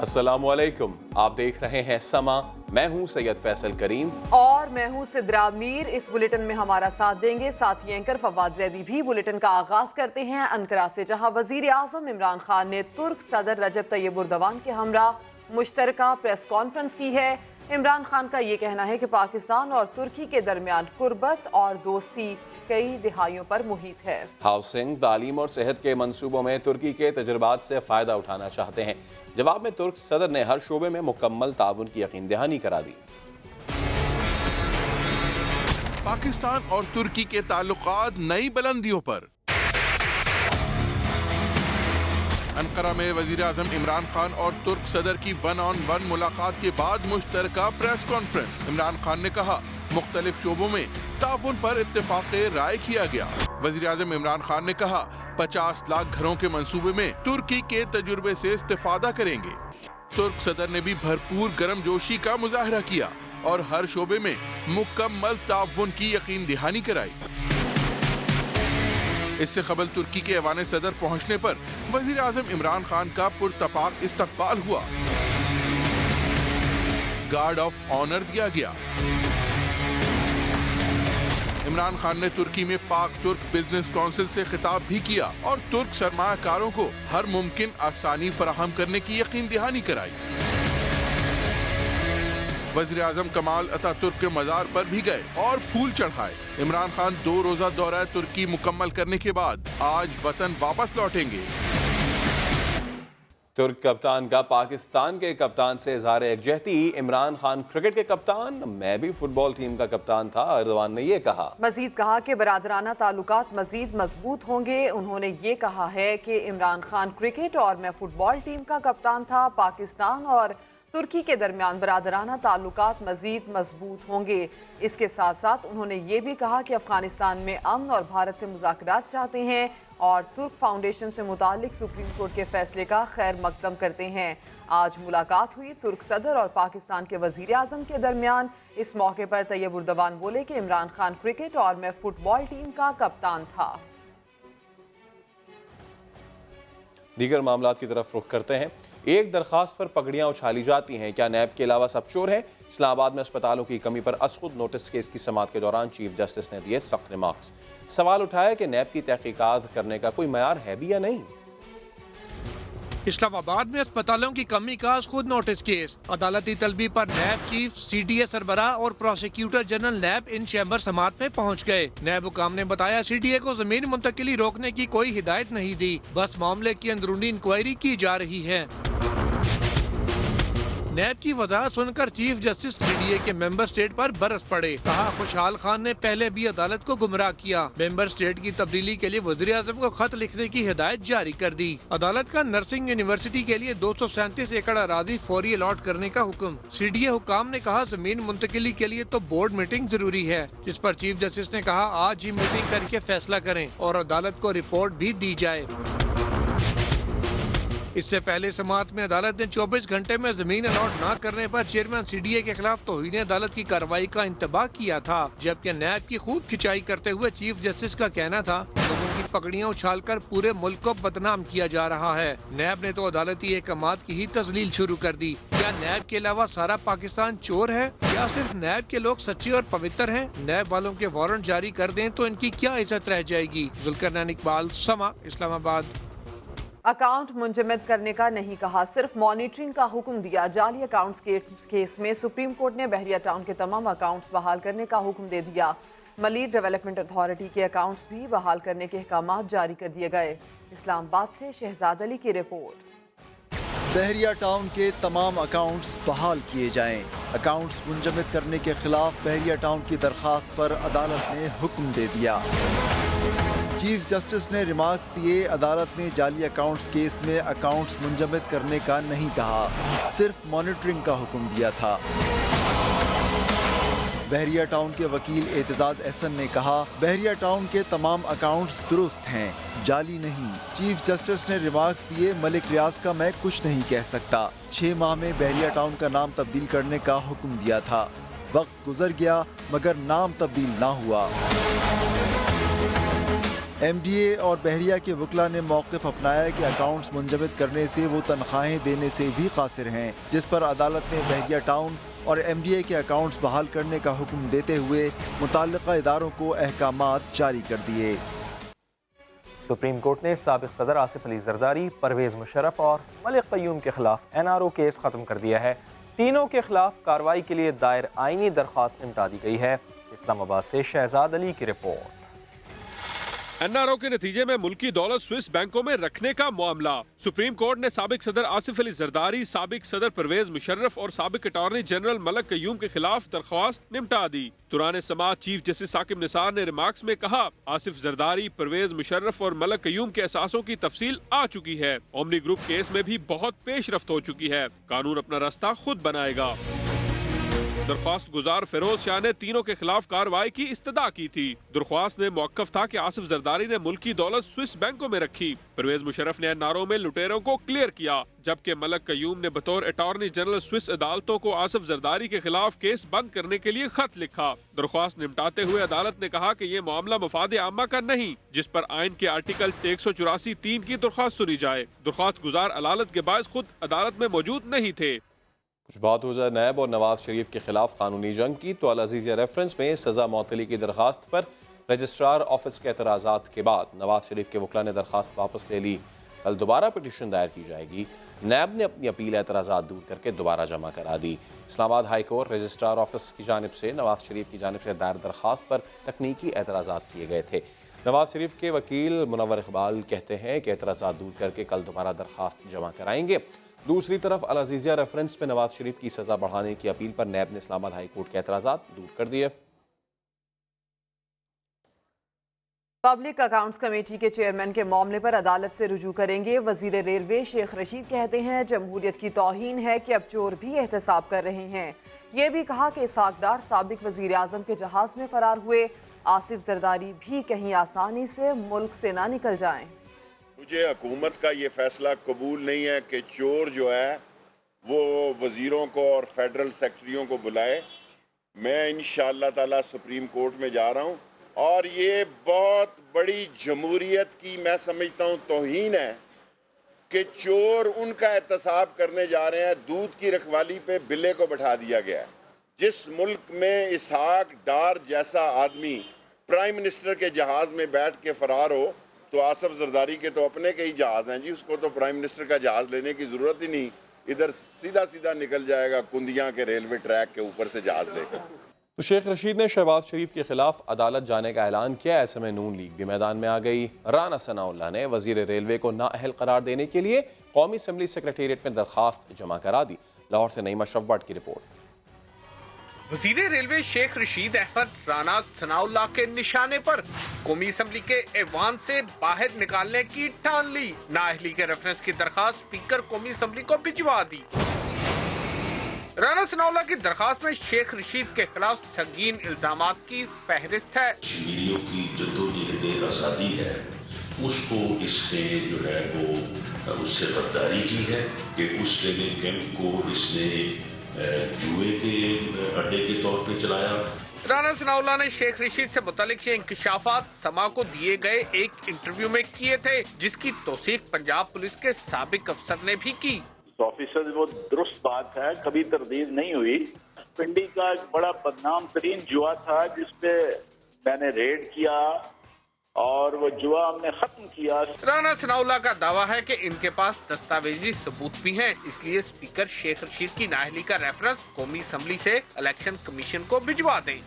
अस्सलाम वालेकुम, आप देख रहे हैं समा। मैं हूं सैयद फैसल करीम और मैं हूं सिद्रा मीर। इस बुलेटिन में हमारा साथ देंगे साथी एंकर फवाद जैदी भी। बुलेटिन का आगाज करते हैं अनकरा से, जहां वजीर आजम इमरान खान ने तुर्क सदर रजब तैयब एर्दोगान के हमरा मुश्तरका प्रेस कॉन्फ्रेंस की है। इमरान खान का ये कहना है कि पाकिस्तान और तुर्की के दरमियान कुर्बत और दोस्ती कई दिहाइयों पर मुहित है। हाउसिंग, तालीम और सेहत के मंसूबों में तुर्की के तजुर्बात से फ़ायदा उठाना चाहते हैं। जवाब में तुर्क सदर ने हर शोबे में मुकम्मल ताउन की यकीन दहानी करा दी। पाकिस्तान और तुर्की के ताल्लुकात नई बुलंदियों पर। अनकरा में वजीर आजम इमरान खान और तुर्क सदर की 1-on-1 मुलाकात के बाद मुश्तरका प्रेस कॉन्फ्रेंस। इमरान खान ने कहा मुख्तलिफ शोबों में ताउन पर इत्तेफाक राय किया गया। वजीर आजम इमरान खान ने कहा 50 लाख घरों के मंसूबे में तुर्की के तजुर्बे से इस्तेफादा करेंगे। तुर्क सदर ने भी भरपूर गर्मजोशी का मुजाहरा किया और हर शोबे में मुकम्मल ताउन की यकीन दहानी कराई। इससे कबल तुर्की के ऐवान सदर पहुंचने पर वजीर आजम इमरान खान का पुरतपाक इस्तकबाल हुआ। गार्ड ऑफ ऑनर दिया गया। इमरान खान ने तुर्की में पाक तुर्क बिजनेस काउंसिल से खिताब भी किया और तुर्क सरमायाकारों को हर मुमकिन आसानी फराहम करने की यकीन दहानी कराई। वज़ीर आज़म कमाल अतातुर्क के मज़ार पर भी गए और फूल चढ़ाए। इमरान खान 2 रोज़ा दौरा तुर्की मुकम्मल करने के बाद आज वतन वापस लौटेंगे। तुर्क कप्तान का पाकिस्तान के कप्तान से इज़हार यकजहती। इमरान खान क्रिकेट के कप्तान, मैं भी फुटबॉल टीम का कप्तान था, एर्दोगान ने ये कहा। मजीद कहा कि बरादराना ताल्लुकात मजीद मजबूत होंगे। उन्होंने ये कहा है कि इमरान खान क्रिकेट और मैं फुटबॉल टीम का कप्तान था। पाकिस्तान और तुर्की के दरमियान बरादराना ताल्लुकात मजीद मजबूत होंगे। इसके साथ साथ उन्होंने ये भी कहा कि अफगानिस्तान में अमन और भारत से मुज़ाकरात चाहते हैं और तुर्क फाउंडेशन से मुतालिक सुप्रीम कोर्ट के फैसले का खैर मकदम करते हैं। आज मुलाकात हुई तुर्क सदर और पाकिस्तान के वजीर आजम के दरमियान। इस मौके पर तैयब एर्दोगान बोले कि इमरान खान क्रिकेट और मैं फुटबॉल टीम का कप्तान था। दीगर मामलात की तरफ रुख करते हैं। एक दरखास्त पर पगड़ियां उछाली जाती हैं, क्या नैब के अलावा सब चोर हैं? इस्लामाबाद में अस्पतालों की कमी पर असखुद नोटिस केस की समाअत के दौरान चीफ जस्टिस ने दिए सख्त रिमार्क्स। सवाल उठाया कि नैब की तहकीकात करने का कोई मयार है भी या नहीं। इस्लामाबाद में अस्पतालों की कमी का खुद नोटिस केस। अदालती तलबी पर नैब चीफ, CDA सरबराह और प्रोसिक्यूटर जनरल नैब इन चैम्बर समाअत में पहुंच गए। नैब हुकाम ने बताया CDA को जमीन मुंतकिली रोकने की कोई हिदायत नहीं दी, बस मामले की अंदरूनी इंक्वायरी की जा रही है। नैब की वजाहत सुनकर चीफ जस्टिस CDA के मेंबर स्टेट पर बरस पड़े। कहा खुशहाल खान ने पहले भी अदालत को गुमराह किया। मेंबर स्टेट की तब्दीली के लिए वज़ीर आज़म को खत लिखने की हिदायत जारी कर दी। अदालत का नर्सिंग यूनिवर्सिटी के लिए 237 एकड़ अराजी फौरी अलॉट करने का हुक्म। CDA हुकाम ने कहा जमीन मुंतकिली के लिए तो बोर्ड मीटिंग जरूरी है, जिस पर चीफ जस्टिस ने कहा आज ही मीटिंग करके फैसला करें और अदालत को रिपोर्ट भी दी जाए। इससे पहले समाअत में अदालत ने 24 घंटे में जमीन अलॉट न करने पर चेयरमैन CDA के खिलाफ तौहीन अदालत की कार्रवाई का इंतबाह किया था। जबकि नैब की खूब खिंचाई करते हुए चीफ जस्टिस का कहना था लोगों की पगड़ियां उछालकर पूरे मुल्क को बदनाम किया जा रहा है। नैब ने तो अदालती अहकामात की ही तजलील शुरू कर दी। क्या नैब के अलावा सारा पाकिस्तान चोर है या सिर्फ नैब के लोग सच्चे और पवित्र हैं? नैब वालों के वारंट जारी कर दें तो इनकी क्या इज्जत रह जाएगी। जुल्करनैन इकबाल, समा, इस्लामाबाद। अकाउंट मुंजमद करने का नहीं कहा, सिर्फ मॉनिटरिंग का हुक्म दिया। जाली अकाउंट्स के केस में सुप्रीम कोर्ट ने बहरिया टाउन के तमाम अकाउंट्स बहाल करने का हुक्म दे दिया। मलीर डेवलपमेंट अथॉरिटी के अकाउंट्स भी बहाल करने के अहकाम जारी कर दिए गए। इस्लामाबाद से शहजाद अली की रिपोर्ट। बहरिया टाउन के तमाम अकाउंट्स बहाल किए जाएं। अकाउंट्स मुंजमद करने के खिलाफ बहरिया टाउन की दरखास्त पर अदालत ने हुक्म दे दिया। चीफ जस्टिस ने रिमार्क्स दिए। अदालत ने जाली अकाउंट्स केस में अकाउंट्स मुंजमद करने का नहीं कहा, सिर्फ मॉनिटरिंग का हुक्म दिया था। बहरिया टाउन के वकील एतजाज एहसन ने कहा बहरिया टाउन के तमाम अकाउंट्स दुरुस्त हैं, जाली नहीं। चीफ जस्टिस ने रिमार्क्स दिए मलिक रियाज का मैं कुछ नहीं कह सकता। 6 माह में बहरिया टाउन का नाम तब्दील करने का हुक्म दिया था, वक्त गुजर गया मगर नाम तब्दील ना हुआ। ایم ڈی اے اور بحریہ کے وکلا نے موقف اپنایا کہ اکاؤنٹس منجمد کرنے سے وہ تنخواہیں دینے سے بھی قاصر ہیں، جس پر عدالت نے بحریہ ٹاؤن اور ایم ڈی اے کے اکاؤنٹس بحال کرنے کا حکم دیتے ہوئے متعلقہ اداروں کو احکامات جاری کر دیے۔ سپریم کورٹ نے سابق صدر آصف علی زرداری، پرویز مشرف اور ملک قیوم کے خلاف این آر او کیس ختم کر دیا ہے۔ تینوں کے خلاف کارروائی کے لیے دائر آئینی درخواست نمٹا دی گئی ہے۔ اسلام آباد سے شہزاد علی کی رپورٹ۔ این آر او کے نتیجے میں ملکی دولت سوئس بینکوں میں رکھنے کا معاملہ۔ سپریم کورٹ نے سابق صدر آصف علی زرداری، سابق صدر پرویز مشرف اور سابق اٹارنی جنرل ملک قیوم کے خلاف درخواست نمٹا دی۔ دوران سماعت چیف جسٹس ثاقب نثار نے ریمارکس میں کہا، آصف زرداری، پرویز مشرف اور ملک قیوم کے اثاثوں کی تفصیل آ چکی ہے۔ اومنی گروپ کیس میں بھی بہت پیش رفت ہو چکی ہے۔ قانون اپنا راستہ خود بنائے گا۔ درخواست گزار فیروز شاہ نے تینوں کے خلاف کارروائی کی استدعا کی تھی۔ درخواست میں موقف تھا کہ آصف زرداری نے ملکی دولت سوئس بینکوں میں رکھی۔ پرویز مشرف نے این آر او میں لٹیروں کو کلیئر کیا، جبکہ ملک قیوم نے بطور اٹارنی جنرل سوئس عدالتوں کو آصف زرداری کے خلاف کیس بند کرنے کے لیے خط لکھا۔ درخواست نمٹاتے ہوئے عدالت نے کہا کہ یہ معاملہ مفاد عامہ کا نہیں، جس پر آئین کے آرٹیکل 184(3) کی درخواست سنی جائے۔ درخواست گزار علالت کے باعث خود عدالت میں موجود نہیں تھے۔ کچھ بات ہو جائے نیب اور نواز شریف کے خلاف قانونی جنگ کی تو العزیزیہ ریفرنس میں سزا معطلی کی درخواست پر رجسٹرار آفس کے اعتراضات کے بعد نواز شریف کے وکلا نے درخواست واپس لے لی۔ کل دوبارہ پٹیشن دائر کی جائے گی۔ نیب نے اپنی اپیل اعتراضات دور کر کے دوبارہ جمع کرا دی۔ اسلام آباد ہائی کورٹ رجسٹرار آفس کی جانب سے نواز شریف کی جانب سے دائر درخواست پر تکنیکی اعتراضات کیے گئے تھے۔ نواز شریف کے وکیل منور اقبال کہتے ہیں کہ اعتراضات دور کر کے کل دوبارہ درخواست جمع کرائیں گے۔ دوسری طرف العزیزیہ ریفرنس میں نواز شریف کی سزا بڑھانے کی اپیل پر نیب نے اسلام آباد ہائی کورٹ کے اعتراضات دور کر دیے۔ پبلک اکاؤنٹس کمیٹی کے چیئرمین کے معاملے پر عدالت سے رجوع کریں گے۔ وزیر ریلوے شیخ رشید کہتے ہیں جمہوریت کی توہین ہے کہ اب چور بھی احتساب کر رہے ہیں۔ یہ بھی کہا کہ اسحاق ڈار سابق وزیر اعظم کے جہاز میں فرار ہوئے، آصف زرداری بھی کہیں آسانی سے ملک سے نہ نکل جائیں۔ مجھے حکومت کا یہ فیصلہ قبول نہیں ہے کہ چور جو ہے وہ وزیروں کو اور فیڈرل سیکرٹریوں کو بلائے۔ میں انشاءاللہ تعالی سپریم کورٹ میں جا رہا ہوں اور یہ بہت بڑی جمہوریت کی میں سمجھتا ہوں توہین ہے کہ چور ان کا احتساب کرنے جا رہے ہیں۔ دودھ کی رکھوالی پہ بلے کو بٹھا دیا گیا ہے۔ جس ملک میں اسحاق ڈار جیسا آدمی پرائم منسٹر کے جہاز میں بیٹھ کے فرار ہو تو آصف زرداری کے تو اپنے کے ہی جہاز ہیں جی، اس کو تو پرائم منسٹر کا جہاز لینے کی ضرورت ہی نہیں، ادھر سیدھا نکل جائے گا کندیاں کے ریلوے ٹریک کے اوپر سے جہاز لے کر۔ تو شیخ رشید نے شہباز شریف کے خلاف عدالت جانے کا اعلان کیا۔ ایسے میں نون لیگ بھی میدان میں آ گئی۔ رانا ثناء اللہ نے وزیر ریلوے کو نااہل قرار دینے کے لیے قومی اسمبلی سیکریٹریٹ میں درخواست جمع کرا دی۔ لاہور سے نعیم اشرف بٹ کی رپورٹ۔ وزیر ریلوے شیخ رشید احمد رانا ثناء اللہ کے نشانے پر قومی اسمبلی کے ایوان سے باہر نکالنے کی ٹھان لی۔ نااہلی کے ریفرنس کی درخواست اسپیکر قومی اسمبلی کو بھجوا دی۔ رانا ثناء اللہ کی درخواست میں شیخ رشید کے خلاف سنگین الزامات کی فہرست ہے۔ کشمیریوں کی جدوجہد آزادی ہے، اس کو اس نے جو ہے وہ اس سے غداری کی ہے کہ اس ٹریننگ کیمپ کو اس نے جوئے کے اڈے کے طور پہ چلایا۔ رانا ثناء اللہ نے شیخ رشید سے متعلق یہ انکشافات سما کو دیے گئے ایک انٹرویو میں کیے تھے، جس کی توثیق پنجاب پولیس کے سابق افسر نے بھی کی۔ آفیسر وہ درست بات ہے، کبھی تردید نہیں ہوئی۔ پنڈی کا ایک بڑا بدنام ترین جوا تھا جس پہ میں نے ریڈ کیا اور وہ جوا ہم نے ختم کیا۔ رانا ثناء اللہ کا دعویٰ ہے کہ ان کے پاس دستاویزی ثبوت بھی ہیں، اس لیے اسپیکر شیخ رشید کی نااہلی کا ریفرنس قومی اسمبلی سے الیکشن کمیشن کو بھجوا دیں۔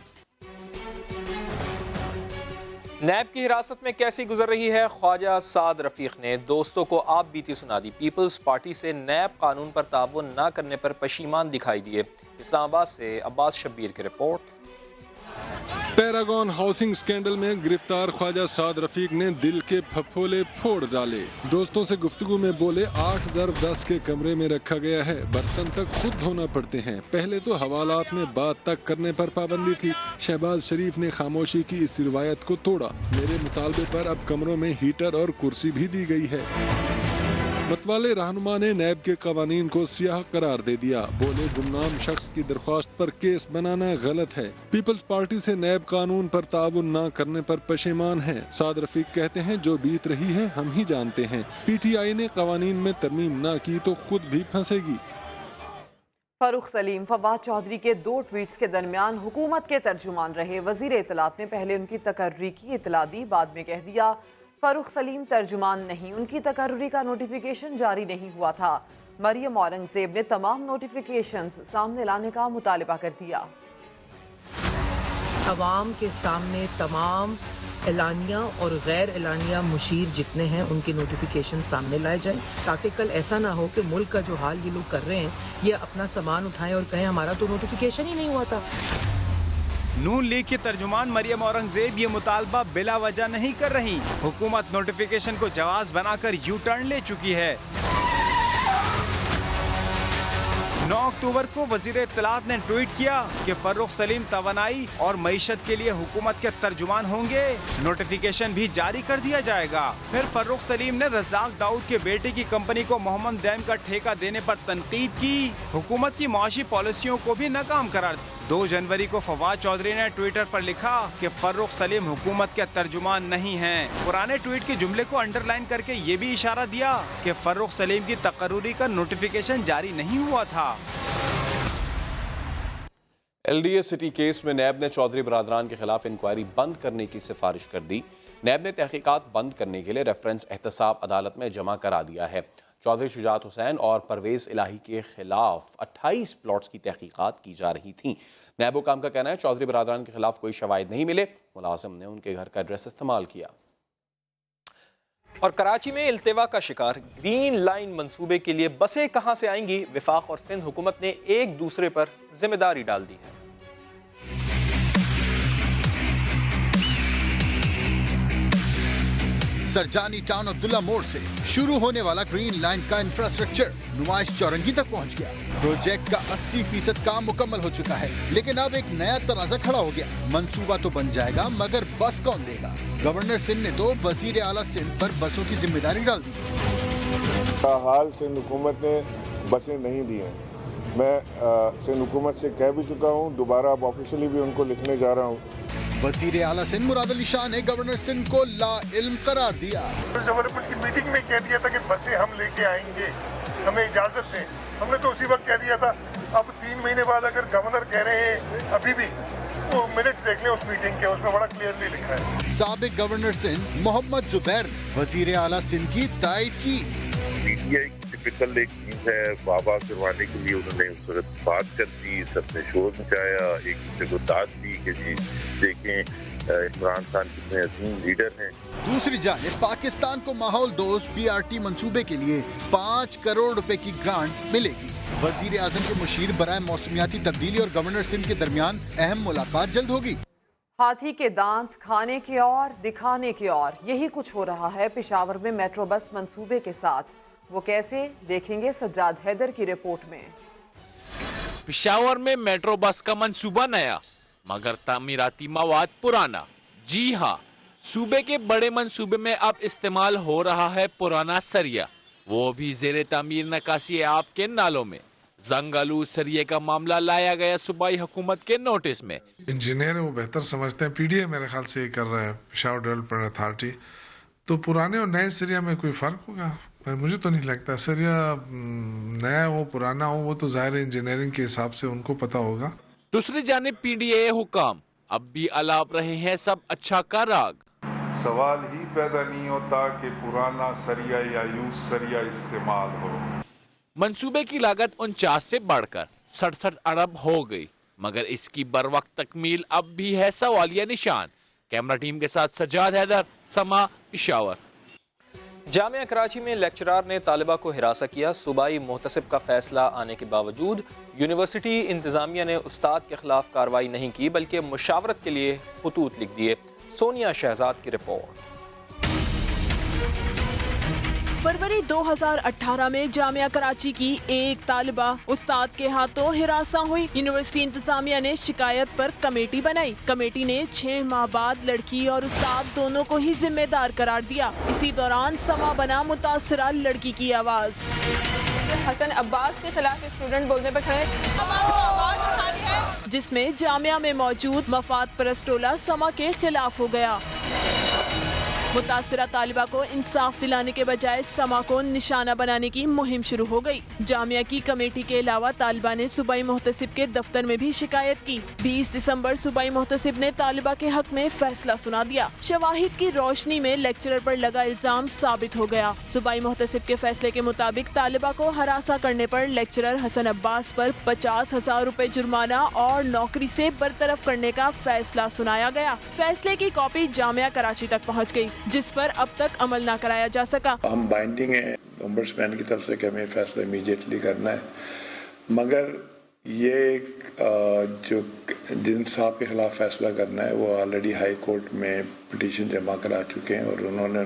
نیب کی حراست میں کیسی گزر رہی ہے؟ خواجہ سعد رفیق نے دوستوں کو آپ بیتی سنا دی۔ پیپلز پارٹی سے نیب قانون پر تعاون نہ کرنے پر پشیمان دکھائی دیے۔ اسلام آباد سے عباس شبیر کی رپورٹ۔ پیراگون ہاؤسنگ سکینڈل میں گرفتار خواجہ سعد رفیق نے دل کے پھپھولے پھوڑ ڈالے۔ دوستوں سے گفتگو میں بولے 8x10 کے کمرے میں رکھا گیا ہے، برتن تک خود دھونا پڑتے ہیں، پہلے تو حوالات میں بات تک کرنے پر پابندی تھی۔ شہباز شریف نے خاموشی کی اس روایت کو توڑا۔ میرے مطالبے پر اب کمروں میں ہیٹر اور کرسی بھی دی گئی ہے۔ मतवाले रहनुमा ने नैब के कवानीन को सियाह करार दे दिया। बोले गुमनाम शख्स की दरख्वास्त पर केस बनाना गलत है। पीपल्स पार्टी से नैब कानून पर ताउन न करने पर पशेमान है। साद रफीक कहते हैं जो बीत रही है हम ही जानते हैं। PTI ने कवानीन में तरमीम न की तो खुद भी फंसेगी। फारूक सलीम फवाद चौधरी के 2 ट्वीट्स के दरमियान हुकूमत के तर्जुमान रहे। वजीर इत्तलात ने पहले उनकी तकर्री की इत्तला दी, बाद में कह दिया फारूक सलीम तर्जुमान नहीं, उनकी तकर्री का नोटिफिकेशन जारी नहीं हुआ था। मरियम औरंगजेब ने तमाम नोटिफिकेशंस सामने लाने का मुतालबा कर दिया। अवाम के सामने तमाम एलानिया और गैर एलानिया मुशीर जितने हैं उनके नोटिफिकेशन सामने लाए जाएं, ताकि कल ऐसा ना हो कि मुल्क का जो हाल ये लोग कर रहे हैं, ये अपना सामान उठाएं और कहें हमारा तो नोटिफिकेशन ही नहीं हुआ था। नून लीग की तर्जुमान मरियम औरंगजेब ये मुतालबा बिला वजह नहीं कर रही। हुकूमत नोटिफिकेशन को जवाज बनाकर यू टर्न ले चुकी है। 9 अक्टूबर को वजीर इत्तलात ने ट्वीट किया कि फर्रुख सलीम तवानाई और मईशत के लिए हुकूमत के तर्जुमान होंगे। नोटिफिकेशन भी जारी कर दिया जाएगा। फिर फर्रुख सलीम ने रज़ाक दाऊद के बेटे की कंपनी को मोहम्मद डैम का ठेका देने पर तनकीद की। हुकूमत की मुआशी पॉलिसियों को भी नाकाम करार। 2 जनवरी को फवाद चौधरी ने ट्विटर पर लिखा कि फर्रुख सलीम हुकूमत के तर्जुमान नहीं हैं। पुराने ट्वीट के जुमले को अंडरलाइन करके ये भी इशारा दिया कि फर्रुख सलीम की तकर्रुरी का नोटिफिकेशन जारी नहीं हुआ था। LDA सिटी केस में नैब ने चौधरी बरादरान के खिलाफ इंक्वायरी बंद करने की सिफारिश कर दी। नैब ने तहकीकात बंद करने के लिए रेफरेंस एहतसाब अदालत में जमा करा दिया है। चौधरी शुजात हुसैन और परवेज इलाही के खिलाफ 28 प्लॉट्स की तहकीकात की जा रही थी। नैब हुकाम का कहना है चौधरी बरादरान के खिलाफ कोई शवाहिद नहीं मिले, मुलाजिम ने उनके घर का एड्रेस इस्तेमाल किया। और कराची में इल्तिवा का शिकार ग्रीन लाइन मंसूबे के लिए बसें कहां से आएंगी, वफाक और सिंध हुकूमत ने एक दूसरे पर जिम्मेदारी डाल दी है। सरजानी टाउन अब्दुल्ला मोड़ से शुरू होने वाला ग्रीन लाइन का इंफ्रास्ट्रक्चर नुमाइश चौरंगी तक पहुंच गया। प्रोजेक्ट का 80% काम मुकम्मल हो चुका है, लेकिन अब एक नया तनाज़ा खड़ा हो गया। मंसूबा तो बन जाएगा मगर बस कौन देगा? गवर्नर सिंध ने तो वजीर आला सिंध पर बसों की जिम्मेदारी डाल दी। हाल सिंध हुकूमत ने बसें नहीं दी हैं। मैं सिंध हुकूमत से कह भी चुका हूँ, दोबारा अब ऑफिशियली भी उनको लिखने जा रहा हूँ। वजीर आला सिंध मुराद अली शाह ने गवर्नर सिंध को ला इल्म करार दिया। डेवलपमेंट की मीटिंग में कह दिया था कि बसें हम लेके आएंगे, हमें इजाजत दें। हमने तो उसी वक्त कह दिया था। अब 3 महीने बाद अगर गवर्नर कह रहे हैं अभी भी, वो मिनट्स देख लें उस मीटिंग के, उसमें बड़ा क्लियरली लिखा है। साबिक गवर्नर सिंध मोहम्मद जुबैर वजीर आला सिंध की तायद की। PTI टिपिकल एक चीज है, बाबा करवाने के लिए उन्होंने उस वक्त बात कर दी, सबने शोर मचाया, एक दूसरे को दाद दी कि जी देखें इमरान खान कितने अजीम लीडर हैं। दूसरी जानिब पाकिस्तान को माहौल दोस्त BRT मंसूबे के लिए 5 करोड़ रुपए की ग्रांट मिलेगी। वजीर आजम के मुशीर बराए मौसमियाती तब्दीली और गवर्नर सिंध के दरमियान अहम मुलाकात जल्द होगी। हाथी के दांत खाने की और दिखाने की और, यही कुछ हो रहा है पेशावर में मेट्रो बस मंसूबे के साथ। वो कैसे, देखेंगे सज्जाद हैदर की रिपोर्ट में। पेशावर में मेट्रो बस का मंसूबा नया मगर तामीराती मवाद पुराना। जी हाँ, सूबे के बड़े मंसूबे में अब इस्तेमाल हो रहा है पुराना सरिया, वो भी जेर तामीर नकासी आप के नालों में। जंगालू सरिये का मामला लाया गया सूबाई हुकूमत के नोटिस में। इंजीनियर वो बेहतर समझते हैं, PDA मेरे ख्याल से ये कर रहा है, पेशावर डेवलपमेंट अथॉरिटी। तो पुराने और नए सरिया में कोई फर्क होगा? मुझे तो नहीं लगता। सरिया नया हो पुराना हो वो तो ज़ाहिर इंजीनियरिंग के हिसाब से उनको पता होगा। दूसरी जानिब PDA हुकाम अब भी अलाप रहे हैं सब अच्छा का राग। सवाल ही पैदा नहीं होता कि पुराना सरिया या यूज सरिया इस्तेमाल हो। मंसूबे की लागत 49 से बढ़कर 67 अरब हो गई, मगर इसकी बरवक्त तकमील अब भी है सवालिया निशान। कैमरा टीम के साथ सज्जाद हैदर, समा, पेशावर। जामिया कराची में लेक्चरार ने तालिबा को हिरासा किया। सूबाई मोहतसिब का फैसला आने के बावजूद यूनिवर्सिटी इंतजामिया ने उस्ताद के खिलाफ कार्रवाई नहीं की, बल्कि मुशावरत के लिए खतूत लिख दिए। सोनिया शहजाद की रिपोर्ट। फरवरी 2018 में जामिया कराची की एक तालिबा उस्ताद के हाथों हिरासा हुई। यूनिवर्सिटी इंतजामिया ने शिकायत पर कमेटी बनाई। कमेटी ने 6 माह बाद लड़की और उस्ताद दोनों को ही जिम्मेदार करार दिया। इसी दौरान समा बना मुतासरा लड़की की आवाज। हसन अब्बास के खिलाफ स्टूडेंट बोलने पर खड़े, आवाज उठानी है, जिसमें जामिया में मौजूद मफाद परस्त टोला समा के खिलाफ हो गया। मुतासरा तालिबा को इंसाफ दिलाने के बजाय समा को निशाना बनाने की मुहिम शुरू हो गई। जामिया की कमेटी के अलावा तालिबा ने सूबाई मुहतसिब के दफ्तर में भी शिकायत की। 20 दिसंबर सूबाई मुहतसिब ने तालिबा के हक में फैसला सुना दिया। शवाहिद की रोशनी में लेक्चरर पर लगा इल्जाम साबित हो गया। सूबाई मुहतसिब के फैसले के मुताबिक तालिबा को हरासा करने पर लेक्चरर हसन अब्बास पर 50,000 रुपए जुर्माना और नौकरी से बरतरफ करने का फैसला सुनाया गया। फैसले की कॉपी जामिया कराची तक पहुँच गयी, जिस पर अब तक अमल न कराया जा सका। हम बाइंडिंग है ओम्बड्समैन की तरफ से कि हमें फैसला इमीडिएटली करना है, मगर ये जो जिन साहब के खिलाफ फैसला करना है वो ऑलरेडी हाई कोर्ट में पिटीशन जमा करा चुके हैं और उन्होंने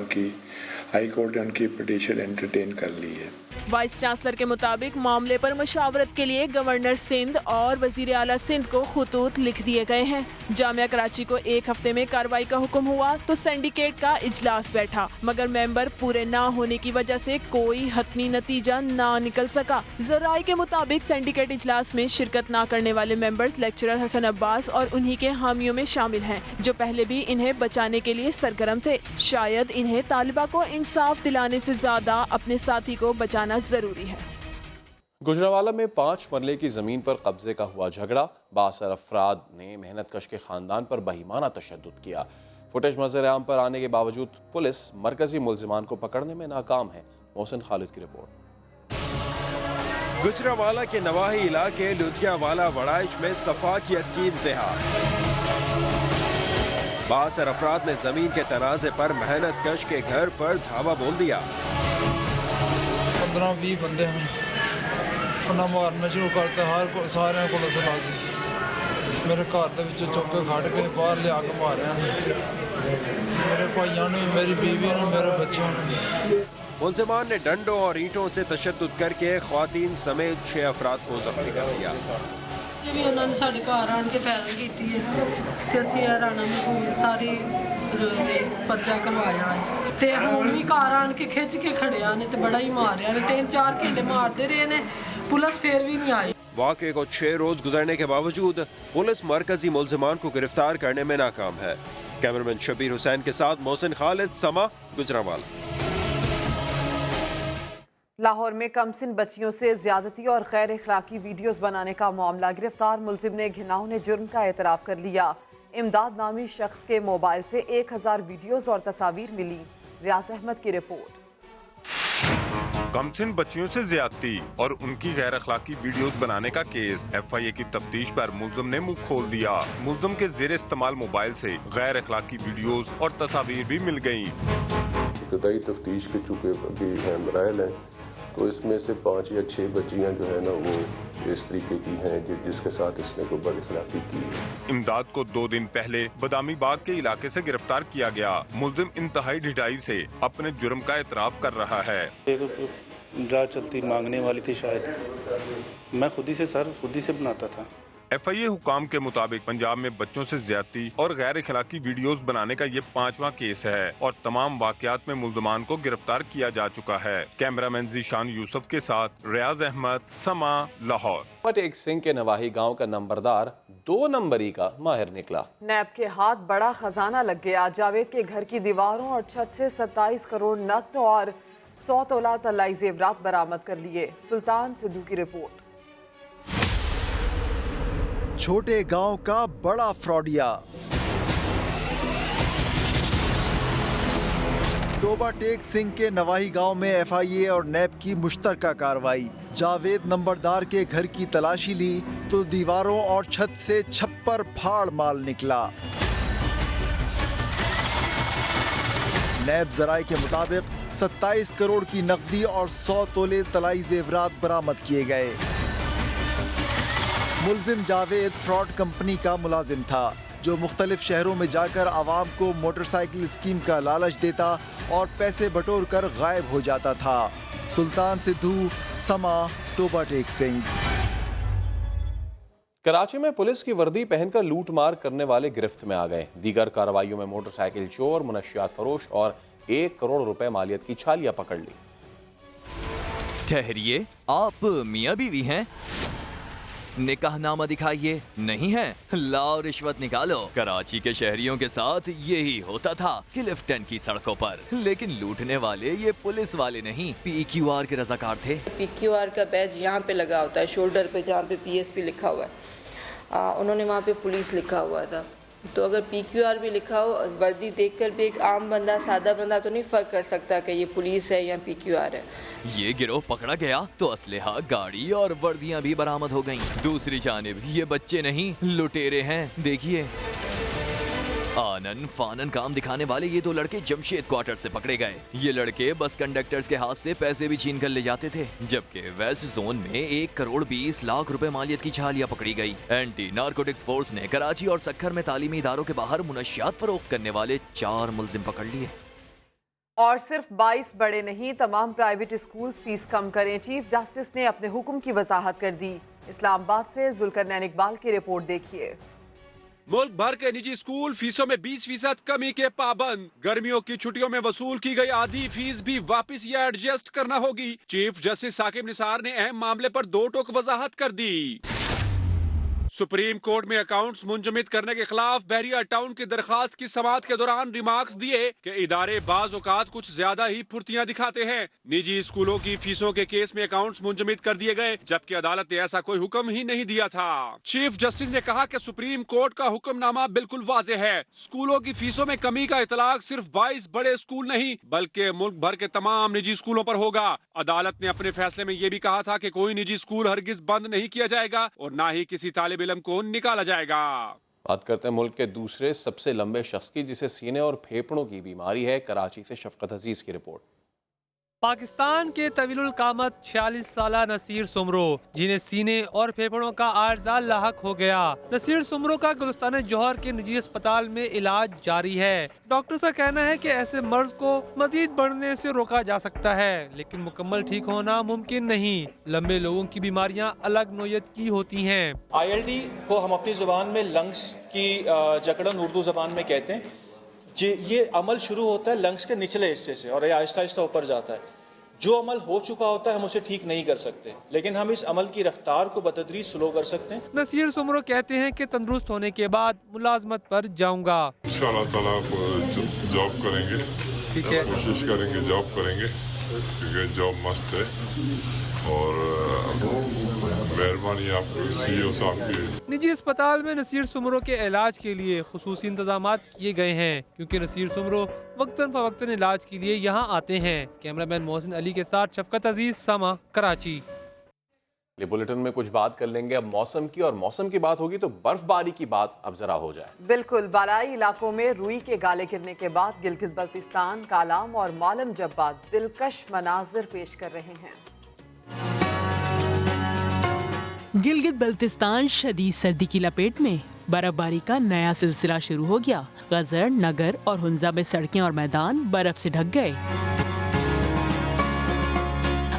हाई कोर्ट ने उनकी पिटीशन एंटरटेन कर ली है। वाइस चांसलर के मुताबिक मामले पर मशावरत के लिए गवर्नर सिंध और वजीर आला सिंध को खुतूत लिख दिए गए हैं। जामिया कराची को 1 हफ्ते में कार्रवाई का हुक्म हुआ तो सिंडिकेट का इजलास बैठा, मगर मेंबर पूरे ना होने की वजह से कोई हतमी नतीजा ना निकल सका। जराये के मुताबिक सिंडिकेट इजलास में शिरकत ना करने वाले मेंबर्स लेक्चरर हसन अब्बास और उन्हीं के हामियों में शामिल हैं, जो पहले भी इन्हें बचाने के लिए सरगर्म थे। शायद इन्हें तालिबा को इंसाफ दिलाने से ज्यादा अपने साथी को बचाना जरूरी है। गुजरांवाला में 5 मरले की जमीन पर कब्जे का हुआ झगड़ा। बासर अफराद ने मेहनत कश के खानदान पर बहिमाना तशद्दुद किया। फुटेज मंजर आम पर आने के बावजूद पुलिस मरकजी मुल्जिमान को पकड़ने में नाकाम है। मोहसिन खालिद की रिपोर्ट। गुजरांवाला के नवाही इलाके लुधियावाला वड़ाइच में सफाकियत की इंतहा। बासर अफराद ने जमीन के तनाजे पर मेहनत कश के घर पर धावा बोल दिया। 15-20 बंदे हैं, उन्हें मारना शुरू करते हर को सारे को सला सी मेरे घर के विच चौके खड़ के बाहर लिया के मारे मेरे भाइयों ने, मेरी बीवी ने, मेरे बच्चों ने। मुल्जिमान ने डंडों और ईंटों से तशद्दुद करके ख्वातीन समेत 6 अफराद को जख्मी कर दिया। ये भी उन्होंने साढ़े घर आन के फायरिंग की है ते असीं राणा महफूज सारी पर्चा करवाया है ते हुण भी घर आन के खिंच के खड़िया ने ते बड़ा ही मारिया ने। 3-4 घंटे मारते रहे ने, पुलिस फिर भी नहीं आई। वाक़े को 6 रोज गुजरने के बावजूद पुलिस मरकजी मुल्जिमान को गिरफ्तार करने में नाकाम है। कैमरामैन शबीर हुसैन के साथ मोहसिन खालिद, समा, गुजरांवाला। लाहौर में कमसिन बच्चियों से ज्यादती और गैर इखलाकी वीडियोस बनाने का मामला। गिरफ्तार मुलजिम ने घिनौने जुर्म का एतराफ़ कर लिया। इमदाद नामी शख्स के मोबाइल से 1000 वीडियोस और तस्वीर मिली। रियाज अहमद की रिपोर्ट। कमसिन बच्चियों से ज्यादती और उनकी गैर अखलाकी वीडियोस बनाने का केस। FIA की तफ्तीश पर मुल्जिम ने मुंह खोल दिया। मुल्जिम के जेर इस्तेमाल मोबाइल से गैर अखलाकी वीडियोस और तस्वीर भी मिल गयी। इब्तदाई तफ्तीश के चुके अभी मराइल हैं, तो इसमें से 5 या 6 बच्चियां जो है ना वो इस तरीके की हैं जिसके साथ इसने कोई बदअखलाकी की है। इमदाद को 2 दिन पहले बदामी बाग के इलाके से गिरफ्तार किया गया। मुल्जिम इंतहाई ढिठाई से अपने जुर्म का एतराफ़ कर रहा है। ड्रा चलती मांगने वाली थी शायद, मैं खुद ही से बनाता था। FIA हुकाम के मुताबिक पंजाब में बच्चों से ज्यादती और गैर इखलाकी वीडियोस बनाने का ये 5वां केस है और तमाम वाकयात में मुल्जिमान को गिरफ्तार किया जा चुका है। कैमरामैन जीशान यूसुफ के साथ रियाज अहमद, समा, लाहौर। एक सिंह के नवाही गांव का नंबरदार 2 नंबरी का माहिर निकला। नैब के हाथ बड़ा खजाना लग गया। जावेद के घर की दीवारों और छत से 27 करोड़ नकद और 100 तोला तलाई जेवरात बरामद कर लिए। सुल्तान सिद्धू की रिपोर्ट। छोटे गांव का बड़ा फ्रॉडिया। टोबा टेक सिंह के नवाही गांव में FIA और नैब की मुश्तरका कार्रवाई। जावेद नंबरदार के घर की तलाशी ली तो दीवारों और छत से छप्पर फाड़ माल निकला। नैब जराये के मुताबिक 27 करोड़ की नकदी और 100 तोले तलाई जेवरात बरामद किए गए। मुल्जिम जावेद फ्रॉड कंपनी का मुलाजिम था जो मुख्तलिफ शहरों में जाकर आवाम को मोटरसाइकिल स्कीम का लालच देता और पैसे बटोर कर गायब हो जाता था। सुल्तान सिद्धू, समा, टोबा टेक सिंह। कराची में पुलिस की वर्दी पहनकर लूट मार करने वाले गिरफ्त में आ गए। दीगर कार्रवाइयों में मोटरसाइकिल चोर, मुनशियात फरोश और 1 करोड़ रुपए मालियत की छालियां पकड़ ली। ठहरिए, आप मियाँ बीवी हैं? निकाहनामा दिखाइए। नहीं है? लाओ रिश्वत निकालो। कराची के शहरियों के साथ यही होता था क्लिफ्टन की सड़कों पर, लेकिन लूटने वाले ये पुलिस वाले नहीं, PQR के रजाकार थे। PQR का बैज यहाँ पे लगा होता है, शोल्डर पे, जहाँ पे PSP लिखा हुआ है। उन्होंने वहाँ पे पुलिस लिखा हुआ था, तो अगर PQR भी लिखा हो, वर्दी देखकर भी एक आम बंदा, सादा बंदा तो नहीं फर्क कर सकता कि ये पुलिस है या PQR है। ये गिरोह पकड़ा गया तो असलहा, गाड़ी और वर्दियां भी बरामद हो गईं। दूसरी जानिब ये बच्चे नहीं, लुटेरे हैं। देखिए, आनन फानन काम दिखाने वाले ये 2 लड़के जमशेद क्वार्टर से पकड़े गए। ये लड़के बस कंडक्टर्स के हाथ से पैसे भी छीन कर ले जाते थे, जबकि वेस्ट जोन में 1 करोड़ 20 लाख रुपए मालियत की छालियां पकड़ी गई। एंटी नारकोटिक्स फोर्स ने कराची और सक्खर में तालीमी इदारों के बाहर मुनशियात फरोख्त करने वाले 4 मुलजिम पकड़ लिए। और सिर्फ 22 बड़े नहीं, तमाम प्राइवेट स्कूल्स फीस कम करें। चीफ जस्टिस ने अपने हुक्म की वजाहत कर दी। इस्लामाबाद से जुल्करनैन इकबाल की रिपोर्ट देखिए। मुल्क भर के निजी स्कूल फीसों में 20% कमी के पाबंद। गर्मियों की छुट्टियों में वसूल की गई आधी फीस भी वापस या एडजस्ट करना होगी। चीफ जस्टिस साकिब निसार ने अहम मामले पर 2 टोक वजाहत कर दी। सुप्रीम कोर्ट में अकाउंट्स मुंजमद करने के खिलाफ बहरिया टाउन की दरखास्त की समाअत के दौरान रिमार्क्स दिए कि इदारे बाज औकात कुछ ज्यादा ही फुर्तियां दिखाते हैं। निजी स्कूलों की फीसों के केस में अकाउंट्स मुंजमद कर दिए गए, जबकि अदालत ने ऐसा कोई हुक्म ही नहीं दिया था। चीफ जस्टिस ने कहा कि सुप्रीम कोर्ट का हुक्मनामा बिल्कुल वाज़ेह है। स्कूलों की फीसों में कमी का इतलाक सिर्फ 22 बड़े स्कूल नहीं, बल्कि मुल्क भर के तमाम निजी स्कूलों पर होगा। अदालत ने अपने फैसले में ये भी कहा था कि कोई निजी स्कूल हरगिज बंद नहीं किया जाएगा और न ही किसी तालिब इल्म को निकाला जाएगा। बात करते हैं मुल्क के दूसरे सबसे लंबे शख्स की, जिसे सीने और फेफड़ों की बीमारी है। कराची से शफकत अजीज की रिपोर्ट। पाकिस्तान के तवीलुल कामत 46 साला नसीर सुमरो, जिन्हें सीने और फेफड़ों का आर्जा लाहक हो गया। नसीर सुमरो का गुलिस्तान जौहर के निजी अस्पताल में इलाज जारी है। डॉक्टर का कहना है कि ऐसे मर्ज को मजीद बढ़ने से रोका जा सकता है, लेकिन मुकम्मल ठीक होना मुमकिन नहीं। लंबे लोगों की बीमारियां अलग नोयत की होती हैं। ILD को हम अपनी जुबान में लंग्स की जकड़न उर्दू जबान में कहते हैं। ये अमल शुरू होता है लंग्स के निचले हिस्से से और ये आहिस्ता आहिस्ता ऊपर जाता है। जो अमल हो चुका होता है हम उसे ठीक नहीं कर सकते, लेकिन हम इस अमल की रफ्तार को बतदरीज स्लो कर सकते हैं। नसीर सुमरो कहते हैं कि तंदुरुस्त होने के बाद मुलाजमत पर जाऊंगा। इंशाअल्लाह ताला जॉब करेंगे, ठीक है, कोशिश करेंगे, जॉब करेंगे, क्योंकि जॉब मस्त है। और मेहरबानी आपको CEO साहब की। निजी अस्पताल में नसीर सुमरो के इलाज के लिए खुसूसी इंतजाम किए गए हैं, क्योंकि नसीर सुमरो वक्तन फवक्तन इलाज के लिए यहाँ आते हैं। कैमरामैन मोहसिन अली के साथ शफकत अजीज, समा, कराची। ये बुलेटिन में कुछ बात कर लेंगे अब मौसम की, और मौसम की बात होगी तो बर्फबारी की बात अब जरा हो जाए। बिल्कुल, बालाई इलाकों में रुई के गाले गिरने के बाद गिलगित बल्तिस्तान, कालाम और मालम जब्बात दिलकश मनाजिर पेश कर रहे हैं। गिलगित बल्तिस्तान शदीद सर्दी की लपेट में। बर्फबारी का नया सिलसिला शुरू हो गया। गजर, नगर और हुंजा में सड़कें और मैदान बर्फ से ढक गए।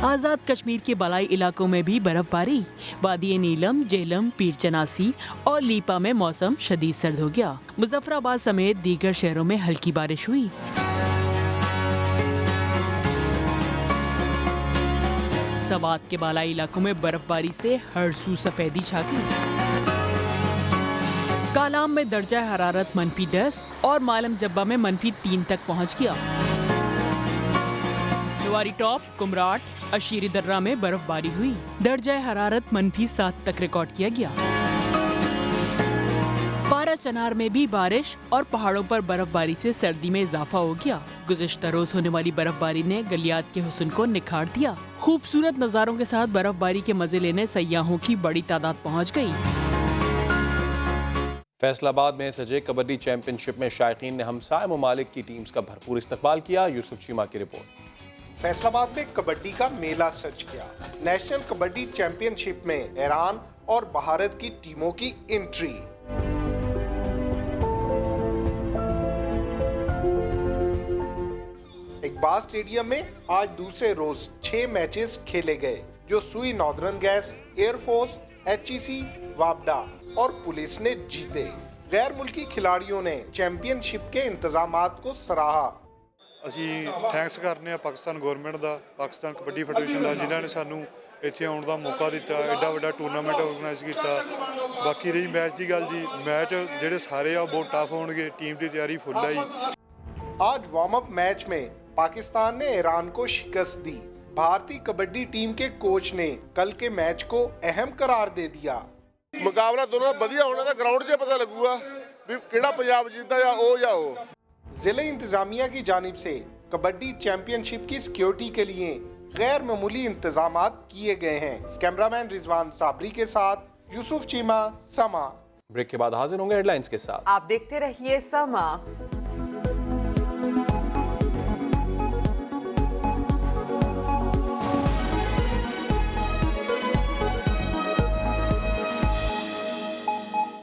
आज़ाद कश्मीर के बालाई इलाकों में भी बर्फबारी। वादी नीलम, जेलम, पीर चनासी और लीपा में मौसम शदीद सर्द हो गया। मुजफ्फराबाद समेत दीगर शहरों में हल्की बारिश हुई। सवात के बालाई इलाकों में बर्फबारी से हर सू सफेदी छा गई। कालाम में दर्जा हरारत -10 और मालम जब्बा में -3 तक पहुंच गया। नुवारी टॉप, कुमराट, अशीरी दर्रा में बर्फबारी हुई। दर्जा हरारत -7 तक रिकॉर्ड किया गया। पारा चनार में भी बारिश और पहाड़ों पर बर्फबारी से सर्दी में इजाफा हो गया। गुज़िश्ता रोज होने वाली बर्फबारी ने गलियात के हुस्न को निखार दिया। खूबसूरत नज़ारों के साथ बर्फबारी के मजे लेने सयाहों की बड़ी तादाद पहुंच गई। फैसलाबाद में सजे कबड्डी चैंपियनशिप में शायकीन ने हमसाय ममालिक की टीम्स का भरपूर इस्तकबाल किया। यूसुफ चीमा की रिपोर्ट। फैसलाबाद में कबड्डी का मेला सज गया। नेशनल कबड्डी चैंपियनशिप में ईरान और भारत की टीमों की एंट्री। इकबाल स्टेडियम में आज दूसरे रोज 6 मैचेस खेले गए, जो सुई नॉर्दर्न गैस, एयरफोर्स, HEC, वापडा और पुलिस ने जीते। गैर मुल्की खिलाड़ियों ने चैंपियनशिप के इंतजामात को सराहा। ਅਸੀਂ ਥੈਂਕਸ ਕਰਨੇ ਆ ਪਾਕਿਸਤਾਨ ਗਵਰਨਮੈਂਟ ਦਾ, ਪਾਕਿਸਤਾਨ ਕਬੱਡੀ ਫੈਡਰੇਸ਼ਨ ਦਾ, ਜਿਨ੍ਹਾਂ ਨੇ ਸਾਨੂੰ ਇੱਥੇ ਆਉਣ ਦਾ ਮੌਕਾ ਦਿੱਤਾ, ਐਡਾ ਵੱਡਾ ਟੂਰਨਾਮੈਂਟ ਆਰਗੇਨਾਈਜ਼ ਕੀਤਾ। ਬਾਕੀ ਰਹੀ ਮੈਚ ਦੀ ਗੱਲ ਜੀ, ਮੈਚ ਜਿਹੜੇ ਸਾਰੇ ਆ ਬਹੁਤ ਟਫ ਹੋਣਗੇ, ਟੀਮ ਦੀ ਤਿਆਰੀ ਫੁੱਲ ਆ ਜੀ। आज वार्म अप मैच में पाकिस्तान ने ईरान को शिकस्त दी। भारतीय कबड्डी टीम के कोच ने कल के मैच को अहम करार दे दिया। मुकाबला दोनों बढ़िया होने का ग्राउंड से पता लगूगा भी केड़ा पंजाब जीतता या ओ। जिले इंतजामिया की जानिब से कबड्डी चैंपियनशिप की सिक्योरिटी के लिए गैर मामूली इंतजामात किए गए हैं। कैमरामैन रिजवान साबरी के साथ यूसुफ चीमा, समा। ब्रेक के बाद हाजिर होंगे हेडलाइंस के साथ। आप देखते रहिए समा।